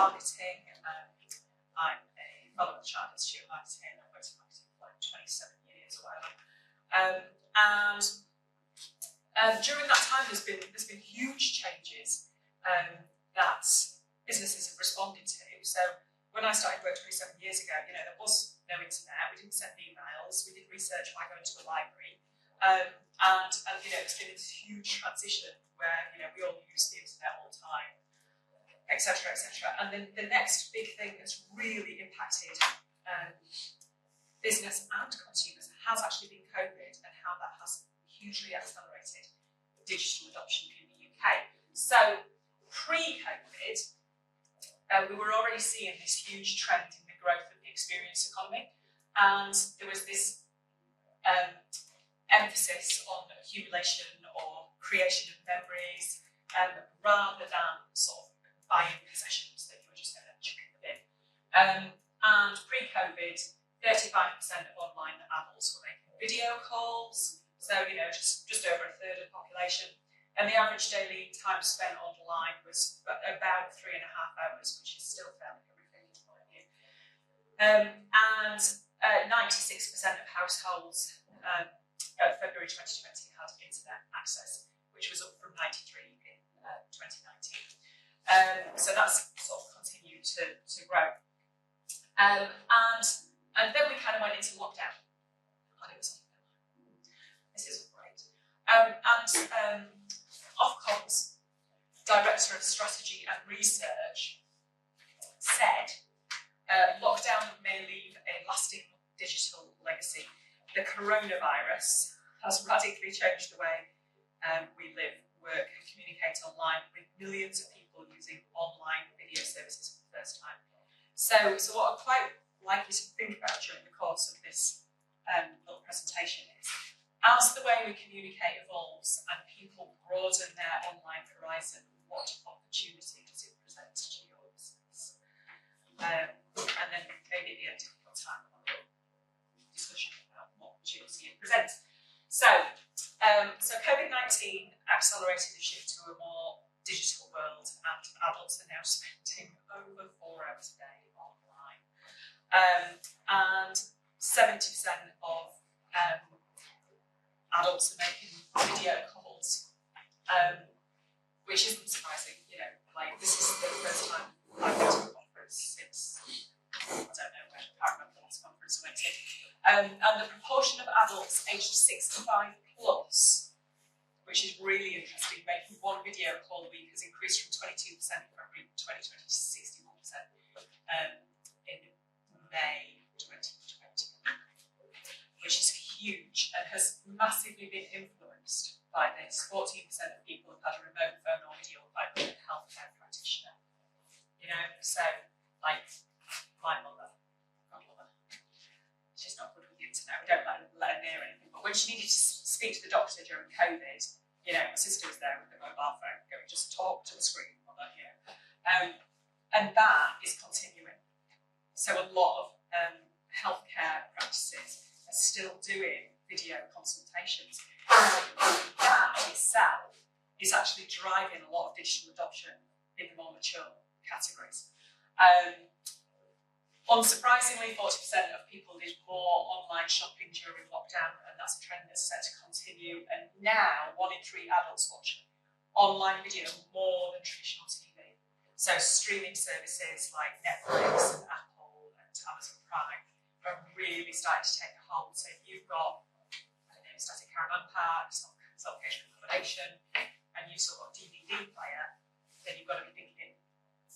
marketing. I'm a fellow at the Chartered Institute of Marketing. I've worked in marketing for like 27 years or whatever. During that time, there's been huge changes that businesses have responded to. So when I started work 27 years ago, you know, there was no internet. We didn't send emails. We did research by going to a library, and you know, it's been this huge transition where, you know, we all use the internet all the time, etc., etc. And then the next big thing that's really impacted business and consumers has actually been COVID, and how that has hugely accelerated digital adoption in the UK. So pre-COVID, we were already seeing this huge trend in the growth of the experience economy, and there was this emphasis on accumulation or creation of memories, rather than sort of buying possessions that you were just going to chuck in the bin. And pre-COVID, 35% of online adults were making video calls, so, you know, just over a third of the population. And the average daily time spent online was about 3.5 hours, which is still fairly horrific in my view. And 96% of households at February 2020 had internet access, which was up from 93 in 2019. So that's sort of continued to grow. And then we kind of went into lockdown. And it was this isn't great. Ofcom's Director of Strategy and Research said, lockdown may leave a lasting digital legacy. The coronavirus has radically changed the way we live, work and communicate online, with millions of people using online video services for the first time. So what I'd quite like you to think about during the course of this little presentation is, as the way we communicate evolves and people broaden their online horizon, what opportunity does it present to your business? And then maybe at the end of your time, we'll have a discussion about what opportunity it presents. So COVID-19 accelerated the shift to a more digital world, and adults are now spending over 4 hours a day online. And 70% of adults are making video calls, which isn't surprising. You know, like, this is the first time I've been to a conference since, I don't know, I can't remember the last conference I went to. And the proportion of adults aged 65 plus, which is really interesting, making one video call a week has increased from 22% in February 2020 to 61% in May 2020, which is huge and has massively been influenced by this. 14% of people have had a remote phone or video appointment with a healthcare practitioner. You know, so, like, my mother, godmother, she's not good with the internet. We don't let her near anything. But when she needed to speak to the doctor during COVID, you know, my sister was there with a mobile phone, going, just talk to the screen, mother, you know. And that is continuing. So a lot of healthcare practices are still doing video consultations. That in itself is actually driving a lot of digital adoption in the more mature categories. Unsurprisingly, 40% of people did more online shopping during lockdown, and that's a trend that's set to continue. And now, 1 in 3 adults watch online video more than traditional TV. So streaming services like Netflix and Apple and Amazon Prime are really starting to take a hold. So if you've got, I don't know, static caravan park, self-catering accommodation, and you've still got a DVD player, then you've got to be thinking,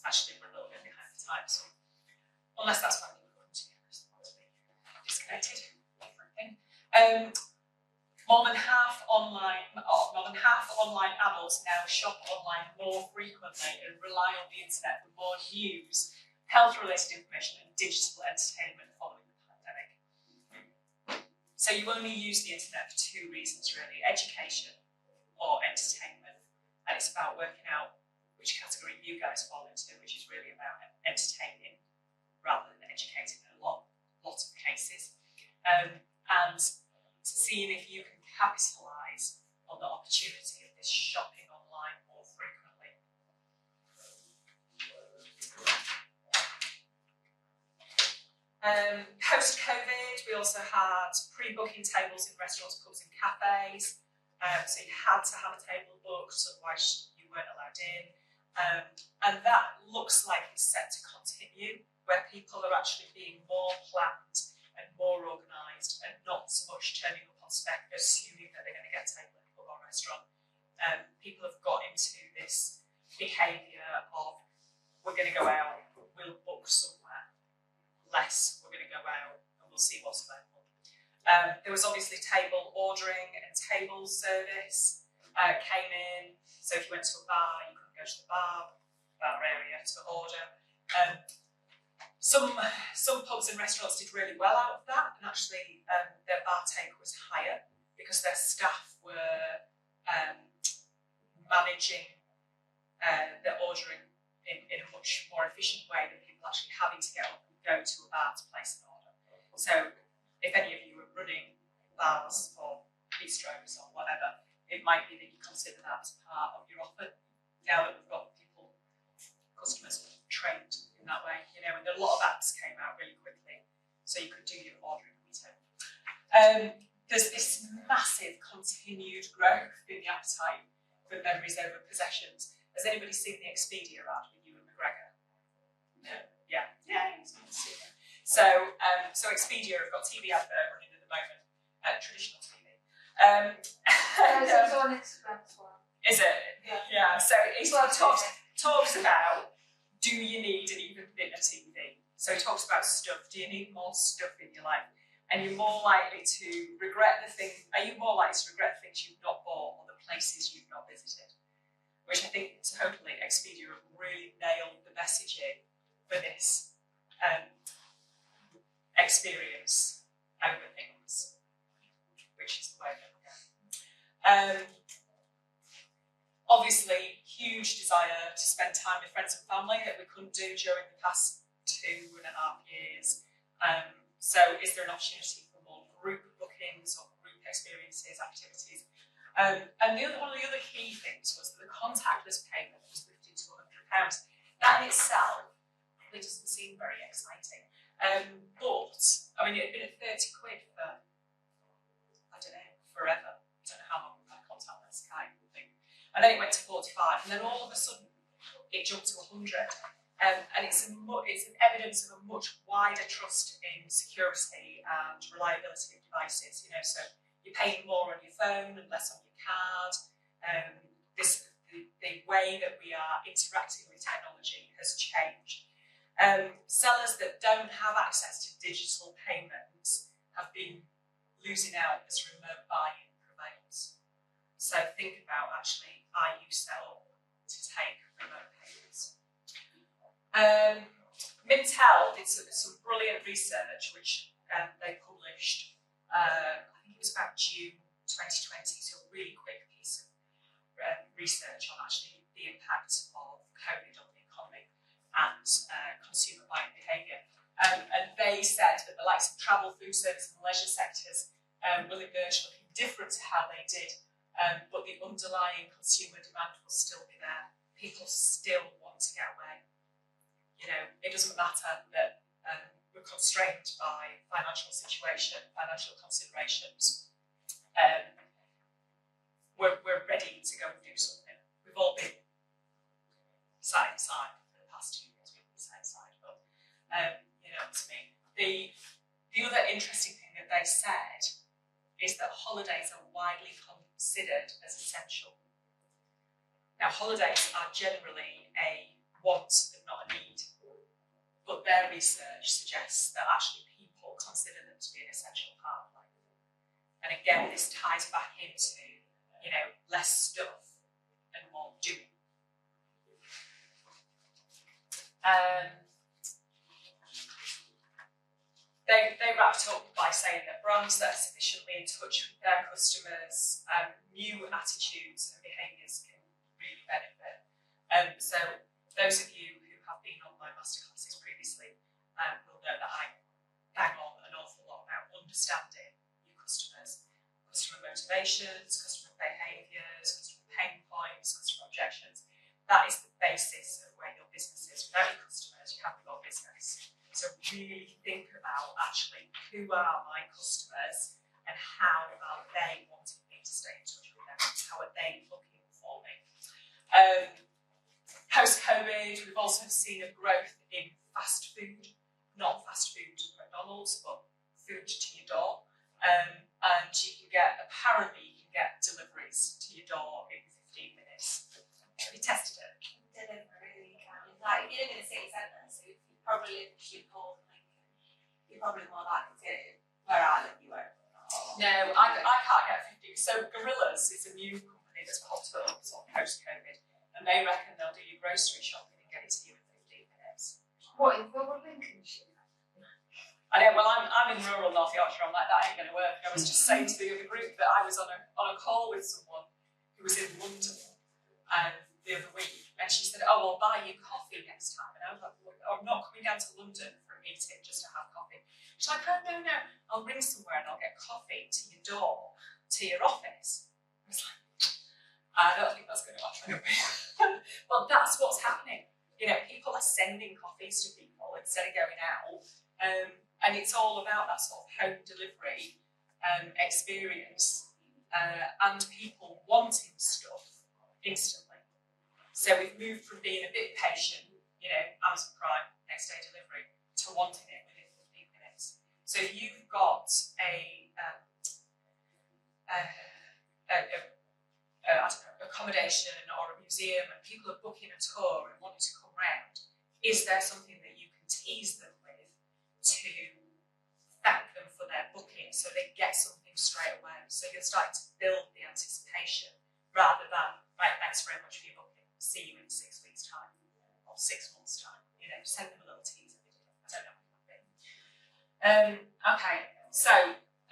actually, we're a little bit behind the times. So, unless that's what you're going to be disconnected, different thing. More than half online adults now shop online more frequently and rely on the internet for more news, health-related information, and digital entertainment following the pandemic. So you only use the internet for 2 reasons, really: education or entertainment. And it's about working out which category you guys fall into, which is really about entertaining rather than educating in a lot of cases. And seeing if you can capitalise on the opportunity of this shopping online more frequently. Post-COVID, we also had pre-booking tables in restaurants, pubs and cafes. So you had to have a table booked, otherwise you weren't allowed in. And that looks like it's set to continue, where people are actually being more planned and more organised and not so much turning up on spec, assuming that they're going to get a table in a pub or restaurant. People have got into this behaviour of, we're going to go out, we'll book somewhere, less we're going to go out and we'll see what's available. There was obviously table ordering and table service came in. So if you went to a bar, you couldn't go to the bar area to order. Some pubs and restaurants did really well out of that, and actually their bar take was higher because their staff were managing their ordering in a much more efficient way than people actually having to get up and go to a bar to place an order. So if any of you are running bars or bistros or whatever, it might be that you consider that as part of your offer. Now that we've got customers trained in that way, you know, and a lot of apps came out really quickly, so you could do your ordering on your phone. There's this massive continued growth in the appetite for memories over possessions. Has anybody seen the Expedia ad with Ewan McGregor? No. Yeah. So Expedia have got TV advert running at the moment, traditional TV. It's on Instagram as well. Is it? Yeah. So it talks about, do you need an even thinner TV? So it talks about stuff. Do you need more stuff in your life? And you're more likely to regret the thing. Are you more likely to regret things you've not bought or the places you've not visited? Which I think totally Expedia have really nailed the messaging for this experience over things, which is the way that we're going. Obviously, huge desire to spend time with friends and family that we couldn't do during the past 2.5 years. So is there an opportunity for more group bookings or group experiences, activities? And one of the other key things was that the contactless payment was lifted to £100. That in itself really doesn't seem very exciting. But, I mean, it had been at 30 quid for, I don't know, forever. I don't know how long we've had contactless kind of thing. And then it went to 45, and then all of a sudden it jumped to 100. And it's an evidence of a much wider trust in security and reliability of devices. You know, so you're paying more on your phone and less on your card. The way that we are interacting with technology has changed. Sellers that don't have access to digital payments have been losing out as remote buying prevails. So think about actually, are you set up to take remote payments? Mintel did some brilliant research which they published, I think it was about June 2020, so a really quick piece of research on actually the impact of COVID on the economy and consumer buying behaviour. And they said that the likes of travel, food service and leisure sectors will emerge looking different to how they did, but the underlying consumer demand will still be there. People still want to get away. You know, it doesn't matter that we're constrained by financial situation, financial considerations. We're ready to go and do something. We've all been sat inside for the past 2 years. We've been sat inside, but you know what I mean. The other interesting thing that they said is that holidays are widely considered as essential. Now, holidays are generally a want and not a need, but their research suggests that actually people consider them to be an essential part of life. And again, this ties back into, you know, less stuff and more doing. They wrapped up by saying that brands that are sufficiently in touch with their customers, new attitudes and behaviours can really benefit. So those of you who have been on my masterclasses previously will know that I bang on an awful lot about understanding your customers, customer motivations, customer behaviours, customer pain points, customer objections. That is the basis of where your business is. Without your customers, you haven't got business. So really think about who are my customers and how are they wanting me to stay in touch with them? How are they looking for me? Post-COVID, we've also seen a growth in fast food, not fast food McDonald's, but food to your door. And apparently you can get deliveries to your door in 15 minutes. Have you tested it? Delivery, like, if you live in a city centre, so if you probably live in Shrewsbury, you're probably more likely to, where I live, you won't. No, I can't get 50. So Gorillas is a new company that's popped up sort of post-COVID, and they reckon they'll do your grocery shopping and get it to you in 15 minutes. What, in rural Lincolnshire? I know, well, I'm in rural North Yorkshire, I'm like, that ain't going to work. I was just saying to the other group that I was on a call with someone who was in London the other week, and she said, oh, I'll buy you coffee next time. And I was like, well, I'm not coming down to London for a meeting just to have coffee. She's like, oh, no, I'll ring somewhere and I'll get coffee to your door, to your office. I was like, I don't think that's going to happen. But that's what's happening. You know, people are sending coffees to people instead of going out. And it's all about that sort of home delivery experience and people wanting stuff instantly. So we've moved from being a bit patient, you know, Amazon Prime, next day delivery, to wanting it within 15 minutes. So if you've got I don't know, accommodation or a museum and people are booking a tour and wanting to come round, is there something that you can tease them with to thank them for their booking so they get something straight away? So you're starting to build the anticipation rather than, right, thanks very much for your booking, see you in 6 weeks' time or 6 months' time. You know, send them a little teaser video. I don't know what that would be. Okay, so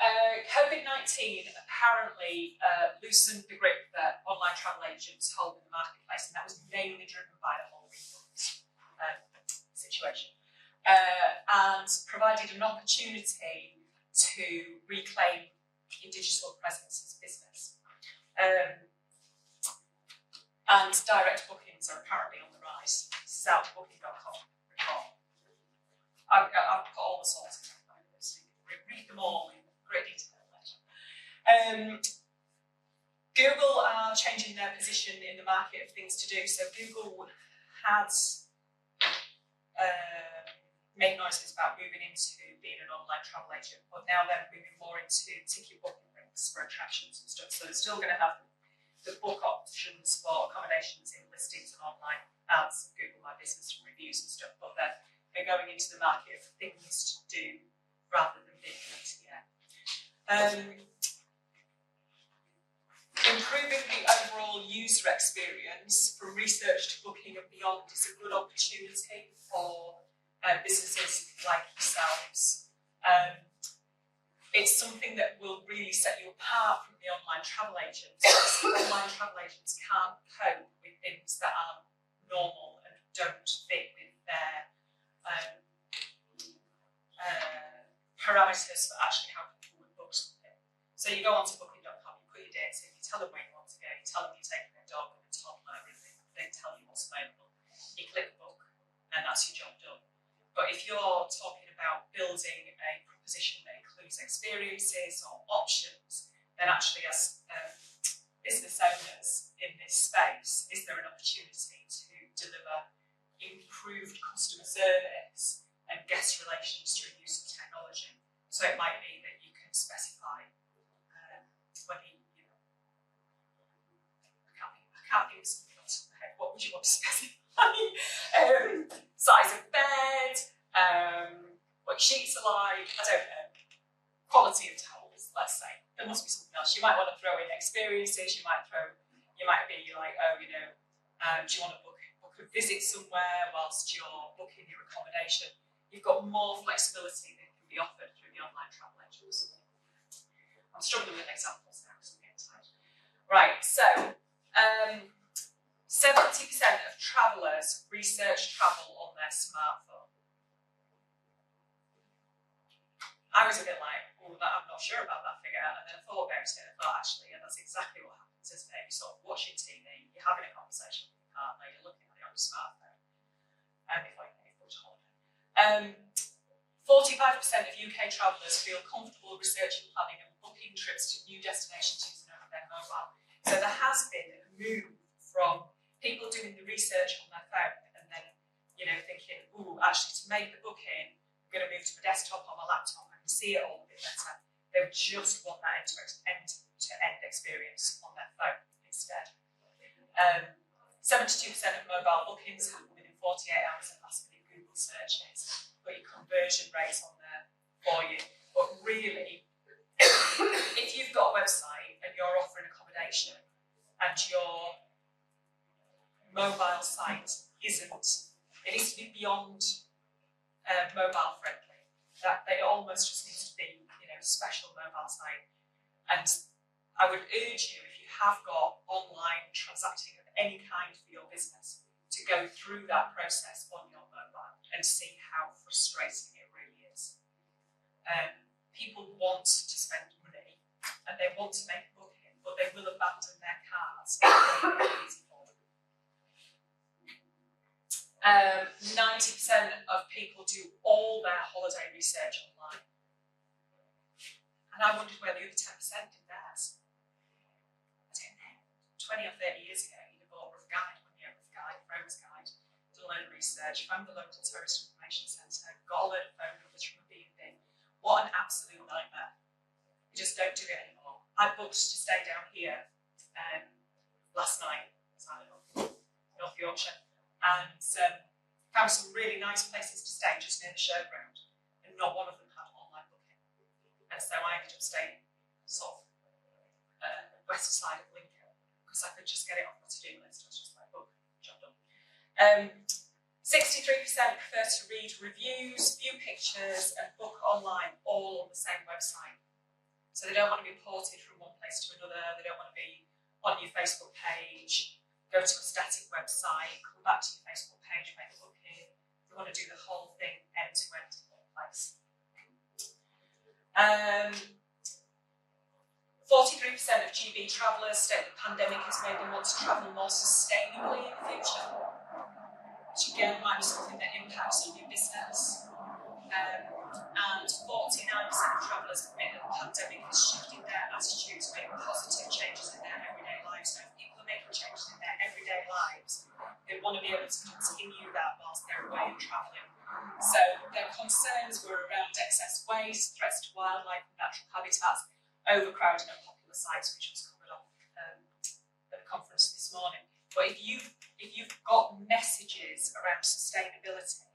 COVID-19 apparently loosened the grip that online travel agents hold in the marketplace, and that was mainly driven by the whole refunds situation, and provided an opportunity to reclaim your digital presence as a business. And direct bookings are apparently on the rise. This is out of booking.com report. I've got all the sources. Read them all in great detail later. Google are changing their position in the market of things to do. So Google has made noises about moving into being an online travel agent, but now they're moving more into ticket booking links for attractions and stuff. So they're still going to have the book options for accommodations in listings and online ads, Google My Business and reviews and stuff, but they're going into the market of things to do rather than being yeah. Improving the overall user experience from research to booking and beyond is a good opportunity for businesses like yourselves. It's something that will really set you apart from the online travel agents. Online travel agents can't cope with things that aren't normal and don't fit with their parameters for actually how people would book something. So you go onto booking.com, you put your dates in, you tell them where you want to go, you tell them you're taking a dog and a toddler, and they tell you what's available. You click book, and that's your job done. But if you're talking about building a proposition that includes experiences or options, then actually as business owners in this space, is there an opportunity to deliver improved customer service and guest relations through use of technology? So it might be that you can specify whether you know, I can't think of something else in my head. What would you want to specify? Size of bed, what sheets are like, I don't know. Quality of towels, let's say. There must be something else. You might want to throw in experiences. You might be like, oh, you know, do you want to book a visit somewhere whilst you're booking your accommodation? You've got more flexibility than can be offered through the online travel agents. I'm struggling with examples now because I'm getting tired. Right, so 70% of travellers research travel on their smartphone. I was a bit like, oh, I'm not sure about that figure, and then I thought about it and I thought, actually, yeah, that's exactly what happens, isn't it? You're sort of watching TV, you're having a conversation with your partner, you're looking at it on your smartphone before you booked a holiday. 40% 45% of UK travellers feel comfortable researching, planning and booking trips to new destinations using only their mobile. So there has been a move from people doing the research on their phone and then, thinking, ooh, actually to make the booking, I'm going to move to my desktop or my laptop and see it all a bit better. They just want that end-to-end experience on their phone instead. 72% of mobile bookings happen within 48 hours of last-minute Google searches. Put your conversion rates on there for you. But really, if you've got a website and you're offering accommodation and your mobile site it needs to be beyond mobile friendly. That it almost just needs to be, special mobile site. And I would urge you, if you have got online transacting of any kind for your business, to go through that process on your mobile and see how frustrating it really is. People want to spend money and they want to make a booking, but they will abandon their cars. 90% of people do all their holiday research online. And I wondered where the other 10% did theirs. I don't know. 20 or 30 years ago, you'd have bought a rough guide, wouldn't you? A rough guide, Rome's guide, done a load of research, found the local tourist information centre, got a load of phone numbers from a B&B. What an absolute nightmare. You just don't do it anymore. I booked to stay down here last night, North Yorkshire, and found some really nice places to stay just near the showground, and not one of them had online booking. And so I ended up staying sort of west side of Lincoln because I could just get it off my to-do list. I was just like, book, job done. 63% prefer to read reviews, view pictures, and book online, all on the same website. So they don't want to be ported from one place to another. They don't want to be on your Facebook page, go to a static website, come back to your Facebook page, make a booking. They want to do the whole thing end to end in one place. 43% of GB travellers state the pandemic has made them want to travel more sustainably in the future, which again might be something that impacts on your business. And 49% of travellers admit that the pandemic has shifted their attitude to make positive changes in their everyday lives. So if people are making changes in their everyday lives, they want to be able to continue that whilst they're away and travelling. So their concerns were around excess waste, threats to wildlife and natural habitats, overcrowding at popular sites, which was covered off at the conference this morning. But if you've got messages around sustainability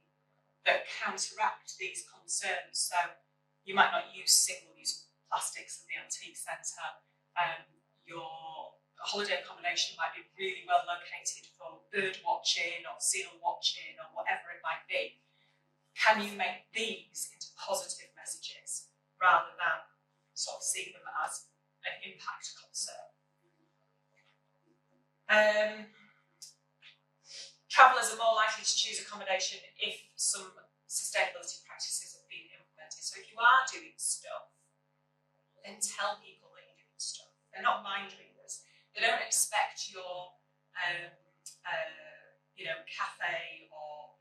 that counteract these concerns, so you might not use single-use plastics at the antique centre, your holiday accommodation might be really well located for bird watching or seal watching or whatever it might be. Can you make these into positive messages rather than sort of see them as an impact concern? Travellers are more likely to choose accommodation if some sustainability practices have been implemented. So if you are doing stuff, then tell people that you're doing stuff. They're not mind readers. They don't expect your cafe or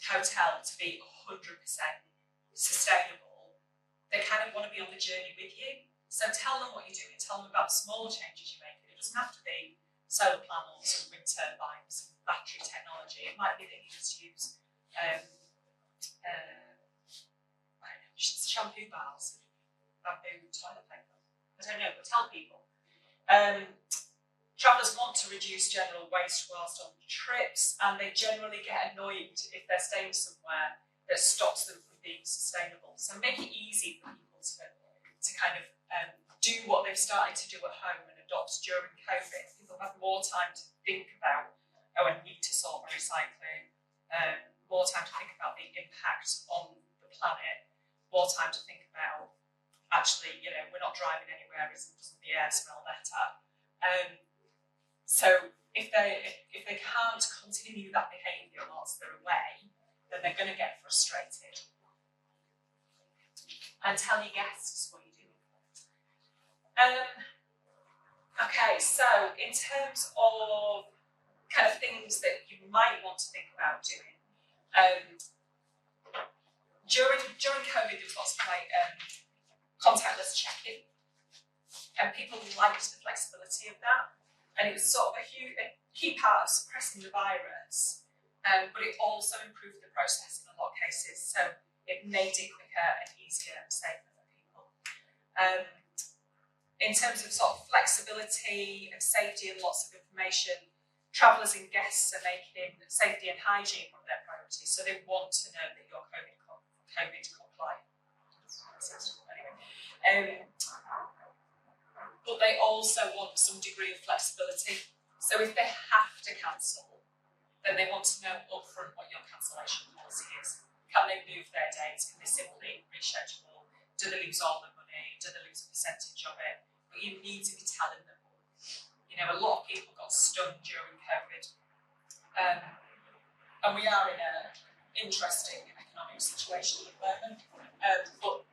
hotel to be 100% sustainable. They kind of want to be on the journey with you. So tell them what you're doing. Tell them about the small changes you're making. It doesn't have to be solar panels and wind turbines and battery technology. It might be that you just use shampoo bars, bamboo toilet paper. I don't know, but tell people. Travellers want to reduce general waste whilst on trips, and they generally get annoyed if they're staying somewhere that stops them from being sustainable. So make it easy for people to kind of do what they've started to do at home and adopt during COVID. People have more time to think about, I need to sort my recycling, more time to think about the impact on the planet, more time to think about, actually, we're not driving anywhere, doesn't the air smell better? So if they can't continue that behaviour whilst they're away, then they're going to get frustrated. And tell your guests what you're doing. Okay, so in terms of kind of things that you might want to think about doing, during COVID, there was lots of like contactless check-in, and people liked the flexibility of that, and it was sort of a key part of suppressing the virus, but it also improved the process in a lot of cases, so it made it quicker and easier and safer for people. In terms of sort of flexibility and safety and lots of information, travellers and guests are making safety and hygiene one of their priorities, so they want to know that you're COVID compliant. Anyway. But they also want some degree of flexibility. So if they have to cancel, then they want to know upfront what your cancellation policy is. Can they move their dates? Can they simply reschedule? Do they lose all the money? Do they lose a percentage of it? But you need to be telling them. You know, a lot of people got stung during COVID. And we are in an interesting economic situation at the moment. But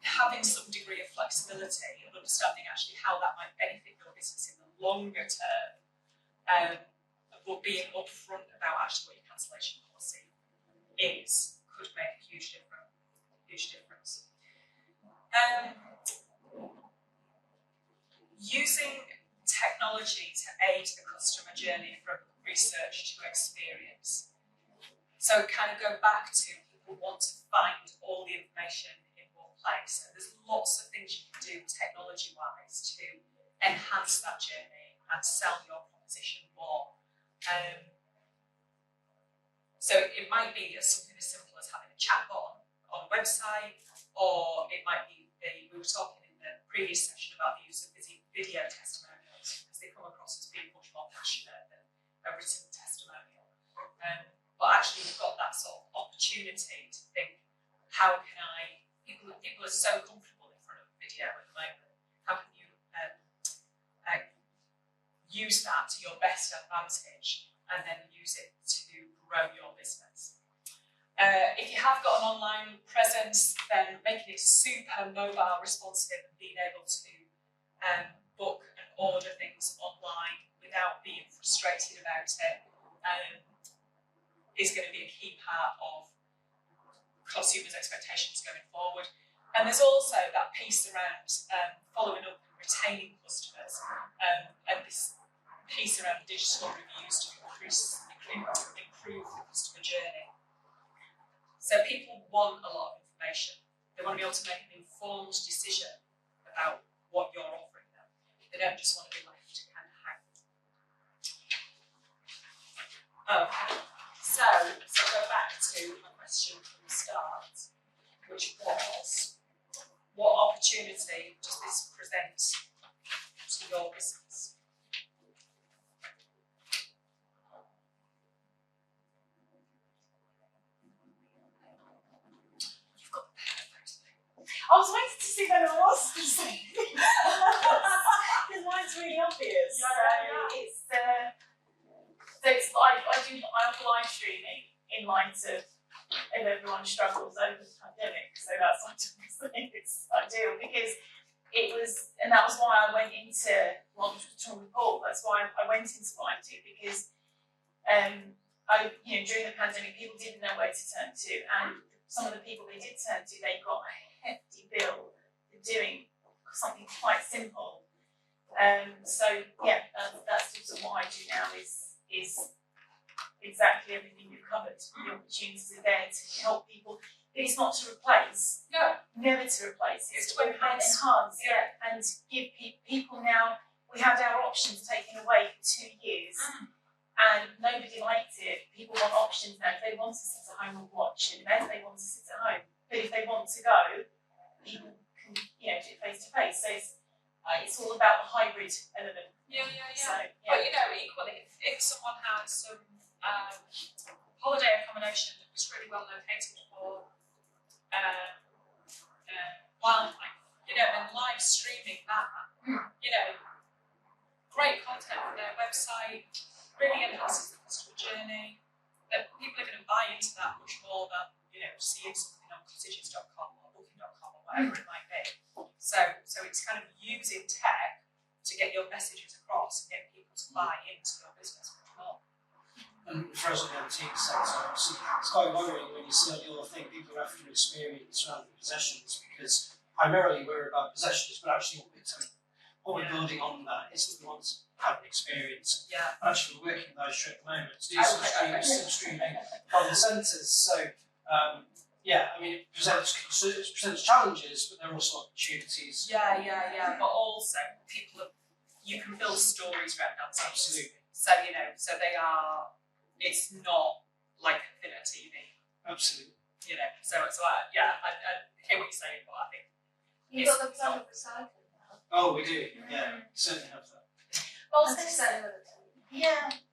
having some degree of flexibility and understanding actually how that might benefit your business in the longer term, but being upfront about actually what your cancellation policy is, could make a huge difference. Using technology to aid the customer journey from research to experience. So kind of go back to people want to find all the information in one place, and there's lots of things you can do technology-wise to enhance that journey and sell your proposition more. So it might be something as simple as having a chatbot on a website, or it might be we were talking in the previous session about the use of video testimonials, because they come across as being much more passionate than a written testimonial. But actually you've got that sort of opportunity to think, how can people are so comfortable in front of video at the moment, how can you use that to your best advantage and then use it to grow your business. If you have got an online presence, then making it super mobile responsive and being able to book and order things online without being frustrated about it is going to be a key part of consumers' expectations going forward. And there's also that piece around following up and retaining customers, and this piece around digital reviews to improve the customer journey. So people want a lot of information. They want to be able to make an informed decision about what you're offering them. They don't just want to be left to kind of hang. Okay. So go back to my question from the start, which was, what opportunity does this present to your business? You've got the perfect thing. I was waiting to see if anyone else was going to say anything. Because mine's really obvious. I offer live streaming in light of if everyone struggles over the pandemic. So that's what it's ideal, because it was, and that was why I went into long-term report. That's why I went into what I do, because during the pandemic, people didn't know where to turn to, and some of the people they did turn to, they got a hefty bill for doing something quite simple. That's just what I do now is exactly everything you've covered. The opportunities are there to help people. It's not to replace. No. Never to replace. It's to enhance. And give people now. We had our options taken away for 2 years, and nobody liked it. People want options now. If they want to sit at home and watch an event, they want to sit at home. But if they want to go, people can do it face to face. So it's all about the hybrid element. So, But equally, if someone has some holiday accommodation that was really well located for wildlife, and live streaming that, great content on their website, really enhances the customer journey, that people are going to buy into that much more than, seeing something on cottages.com or booking.com or whatever it might be. So it's kind of using tech to get your messages across and get people to buy into your business much more. And for us on the antique sector, obviously, it's quite worrying when you see on your thing people are after experience rather than possessions, because primarily we're about possessions, but actually what we're building on that is that we want to have an experience. Yeah. Actually, we're working with those at the moment to do some streaming from the centres. So, yeah, I mean, it presents challenges, but there are also opportunities. Yeah. But also, you can build stories around antiques. Absolutely. So, so they are, it's not like a thinner TV. Absolutely. So I hear what you're saying, but I think You've got the plan of recycling now. Oh, we do. Yeah, certainly have that. Well, I was going to say,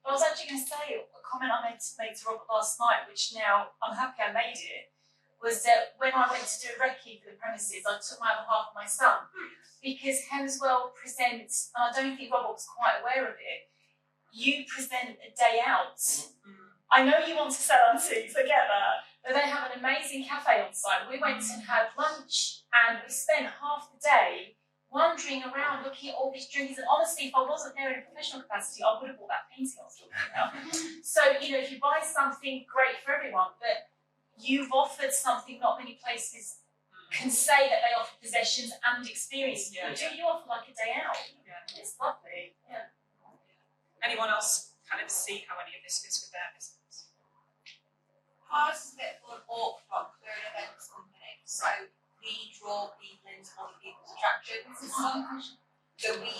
I was actually going to say a comment I made to Robert last night, which now I'm happy I made it, was that when I went to do a recce for the premises, I took my other half of my son, because Hemswell presents, and I don't think Robert was quite aware of it, you present a day out. I know you want to sell antiques, I get that, but they have an amazing cafe on site. We went and had lunch, and we spent half the day wandering around looking at all these drinks, and honestly, if I wasn't there in a professional capacity, I would have bought that painting I was talking about. So, if you buy something, great for everyone, but you've offered something not many places can say that they offer possessions and experiences. Yeah. You offer like a day out. Yeah. It's lovely. Yeah. Anyone else kind of see how any of this fits with their business? Ours is a bit more awkward. We're an events company, so we draw people into other people's attractions and stuff. So we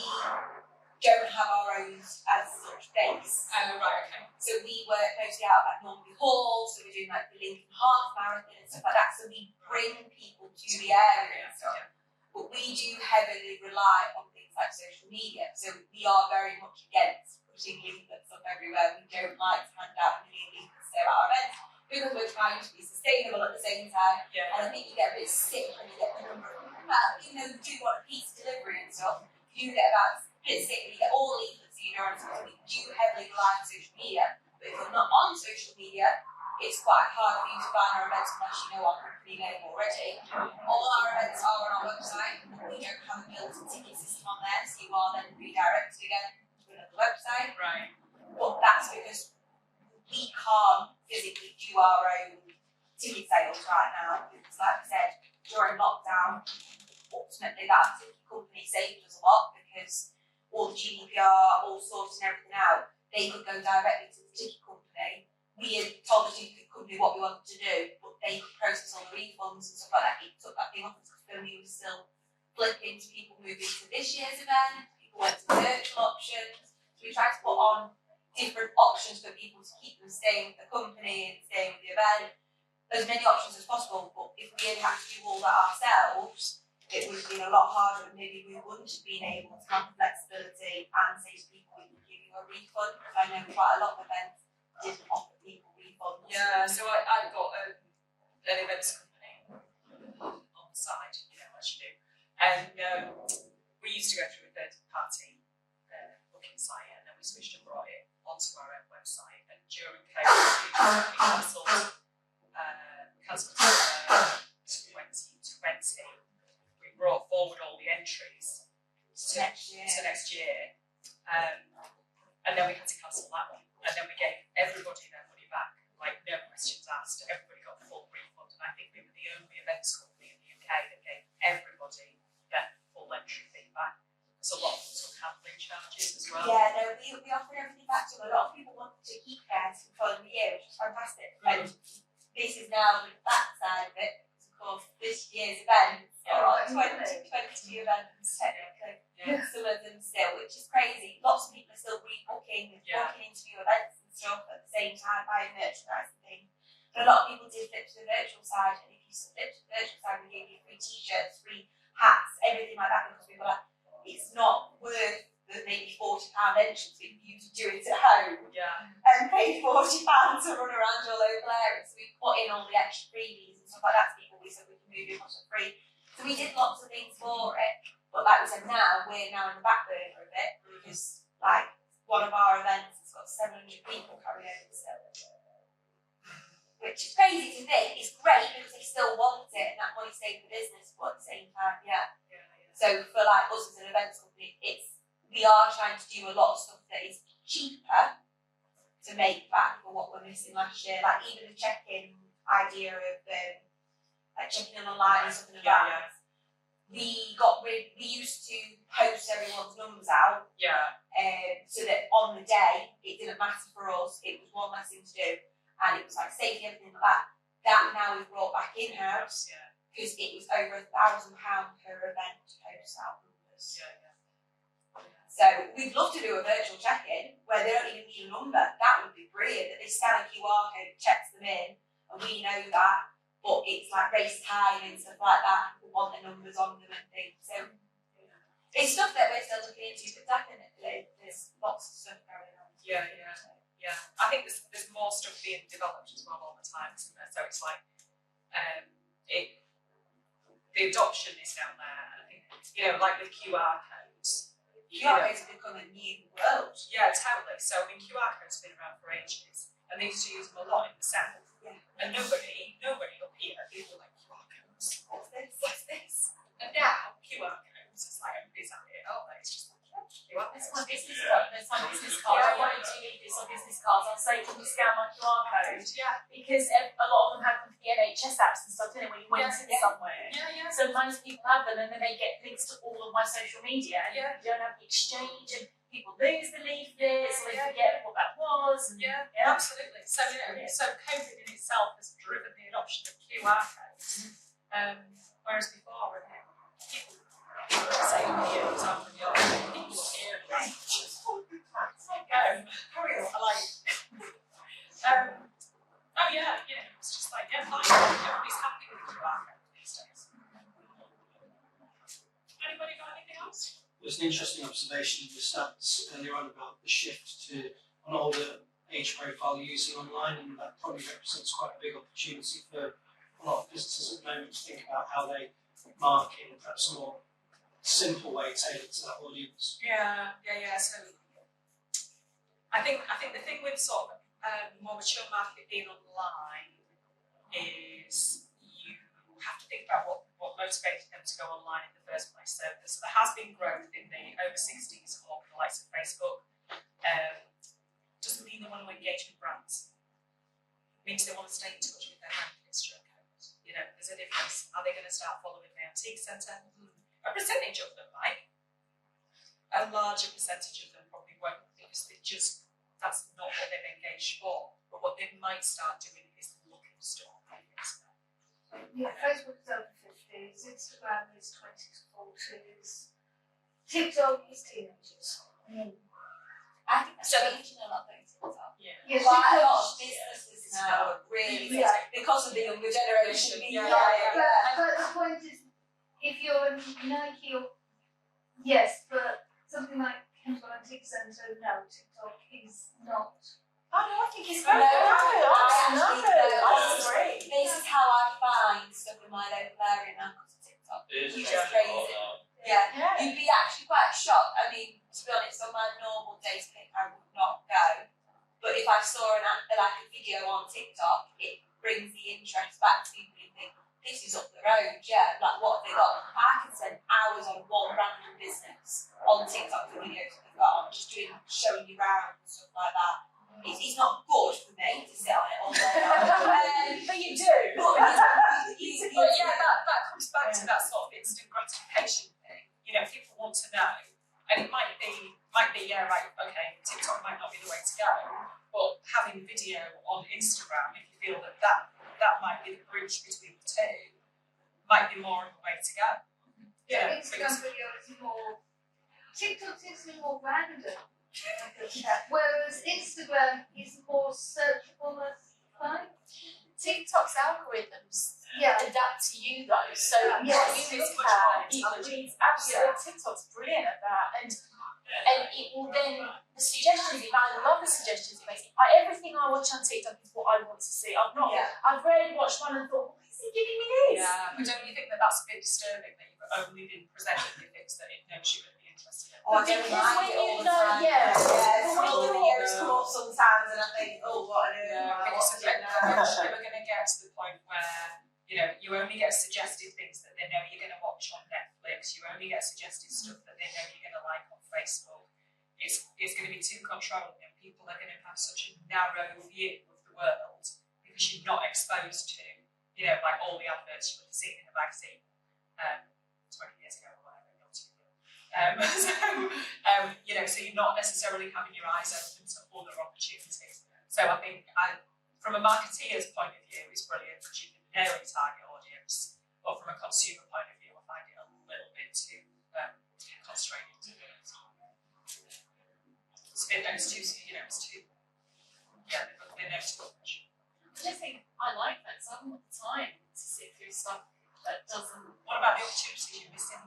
don't have our own as such base. Oh, right, okay. So we work mostly out of like Normandy Hall, so we're doing like the Lincoln Half Marathon and stuff like that. So we bring people to the area and stuff. But we do heavily rely on things like social media. So we are very much against putting leaflets up everywhere. We don't like to hand out a million leaflets to our events because we're trying to be sustainable at the same time. Yeah. And I think you get a bit sick when you get the number of, well, you do want a piece delivery and stuff. You get about a bit sick when you get all leaflets, we do heavily rely on social media. But if you're not on social media, it's quite hard for you to find our events unless you know our company name already. All our events are on our website. We don't have a built-in ticket system on there, so you are then redirected again to another website. Right. But that's because we can't physically do our own ticket sales right now. Because like I said, during lockdown, ultimately that ticket company saved us a lot because all the GDPR, all sorts and everything out, they could go directly to the ticket company. We had told the ticket company what we wanted to do, but they could process all the refunds and stuff like that. It took that thing off because then we were still flipping to people moving to this year's event, people went to virtual options. So we tried to put on different options for people to keep them staying with the company and staying with the event. As many options as possible, but if we had had to do all that ourselves, it would have been a lot harder and maybe we wouldn't have been able to have the flexibility and say to people, we can give you a refund. I know quite a lot of events didn't offer people refunds. Yeah, so I've got an events company on the side, as you do. And we used to go through a third party booking site, and then we switched and brought it onto our own website. And during COVID, we cancelled 2020. We brought forward all the entries to next year. And then we had to cancel that one. And then we gave everybody their money back, like no questions asked. Everybody got a full refund. And I think we were the only events company in the UK that gave everybody their full entry fee back. So a lot of them took handling charges as well. Yeah, no, we offered everything back to them. A lot of people wanted to keep theirs for the following year, which is fantastic. And this is now the back side of it, because of course this year's events are 22 events technically. Yeah. Some of them still, which is crazy. Lots of people are still rebooking, booking into new events and stuff at the same time, buying merchandise and things. But a lot of people did flip to the virtual side, and if you flip to the virtual side, we gave you free t-shirts, free hats, everything like that, because we were like, it's not worth the maybe £40 entrance fee for you to do it at home. Yeah. And pay £40 to run around your local area. So we put in all the extra freebies and stuff like that to people. We said we can move it for free. So we did lots of things for it. But like we said, we're now in the back burner of it, because like one of our events has got 700 people carrying over still. Which is crazy to think. It's great because they still want it and that money stays in the business, but at the same time, So for like us as an events company, we are trying to do a lot of stuff that is cheaper to make back for what we're missing last year. Like even the check-in idea of like checking in online and stuff in advance. We used to post everyone's numbers out. So that on the day it didn't matter for us. It was one less thing to do, and it was like safety, everything like that. That now we've brought back in house because it was over £1,000 per event to post out numbers. So we'd love to do a virtual check-in where they don't even need a number. That would be brilliant. That they scan a QR code, checks them in, and we know that. But it's like race time and stuff like that. People want their numbers on them and things. So it's stuff that we're still looking into, but definitely there's lots of stuff going on. I think there's more stuff being developed as well all the time, isn't there? So it's like the adoption is down there, and I think like with QR codes. QR codes have become a new world. Yeah, totally. So QR codes have been around for ages, and they used to use them a lot in the South. And nobody up here, people like QR codes. What's this? And now QR codes, it's like everybody's out here. Oh, it's just like QR codes. It's my business card. It's my business card. I wanted to need this on business cards. I'll say, can you scan my QR code? Because a lot of them have them for the NHS apps and stuff, didn't it? When you went in somewhere. So most people have them, and then they get links to all of my social media, and you don't have the exchange, and people lose the leaflets, or they forget what that was. Absolutely. So so COVID in itself has driven the adoption of QR codes, whereas before, people say videos on your people here, just go, carry on. It's just like fine. Everybody's happy with the QR code these days. Anybody got anything else? There's an interesting observation in the stats earlier on about the shift to an older age profile using online, and that probably represents quite a big opportunity for a lot of businesses at the moment to think about how they market in perhaps a more simple way tailored to that audience. So I think the thing with sort of more mature market being online is you have to think about what motivated them to go online in the first place. So there has been growth in the over 60s or the likes of Facebook. Doesn't mean they want to engage with brands. It means they want to stay in touch with their brand history and code. There's a difference. Are they going to start following the antique centre? A percentage of them might. A larger percentage of them probably won't, because that's not what they've engaged for. But what they might start doing is looking store. Facebook is over 50s, Instagram is 20s to 40s, TikTok is teenagers. I think that's changing a lot though, TikTok. Yes, Quite a lot of businesses now are really because of the younger generation. But the point is, if you're a Nike or yes, but something like Kendall Antique Centre, no, TikTok is not. Oh no, I think it's No, great. honestly, this is how I find stuff in my local area now because of TikTok. It is It's crazy. You'd be actually quite shocked. I mean, to be honest, on my normal days pick, I would not go. But if I saw like a video on TikTok, it brings the interest back to people and think, this is up the road, like what have they got? I can spend hours on one random business on TikTok for videos that they've got on, just showing you around and stuff like that. It's not good for me to sit on it all day long. But you do. But that comes back to that sort of instant gratification thing. People want to know, and it might be, TikTok might not be the way to go, but having video on Instagram, if you feel that might be the bridge between the two, might be more of the way to go. Instagram video is more, TikTok is more random. Whereas Instagram is more searchable as time. TikTok's algorithms adapt to you though. So what you look at, it reads absolutely. TikTok's brilliant at that, and it will then the suggestions. I love the suggestions it makes. Everything I watch on TikTok is what I want to see. I've rarely watched one and thought, why is it giving me this? But don't you think that's a bit disturbing that you've only been presented with things that it knows you're going to be interested in? I don't mind it all the time. Scroll the videos come up sometimes and I think, what an Because eventually we're going to get to the point where you only get suggested things that they know you're going to watch on Netflix. You only get suggested stuff that they know you're going to like on Facebook. it's going to be too controlling, and people are going to have such a narrow view of the world because you're not exposed to, you know, like all the adverts you would have seen in a magazine 20 years ago or whatever, not too young. You know, so you're not necessarily having your eyes open to other opportunities. So I think, from a marketeer's point of view, it's brilliant because you can know your target audience, but from a consumer point of view, I find it a little bit too constraining. It's too, you know, it's too, yeah, they know too much. I just think I like that because I haven't got the time to sit through stuff that doesn't. What about the opportunities you're missing?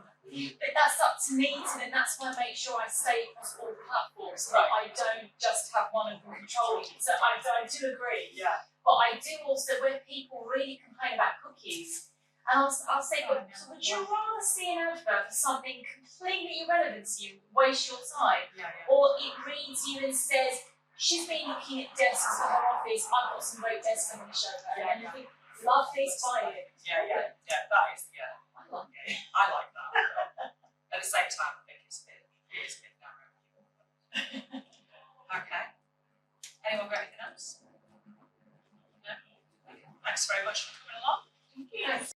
But that's up to me to, and that's why I make sure I stay across all platforms so that I don't just have one of them controlling it. So I do agree. Yeah. But I do also, where people really complain about cookies, and I'll say, well, so would you rather see an advert for something completely irrelevant to you, waste your time, or it reads you and says, she's been looking at desks for her office, I've got some great desks I'm going to show her, and you think, love this, buy it. Yeah, that is, I like it. I like that. At the same time, I think it is a bit narrow. Okay. Anyone got anything else? No? Thanks very much for coming along. Thank you.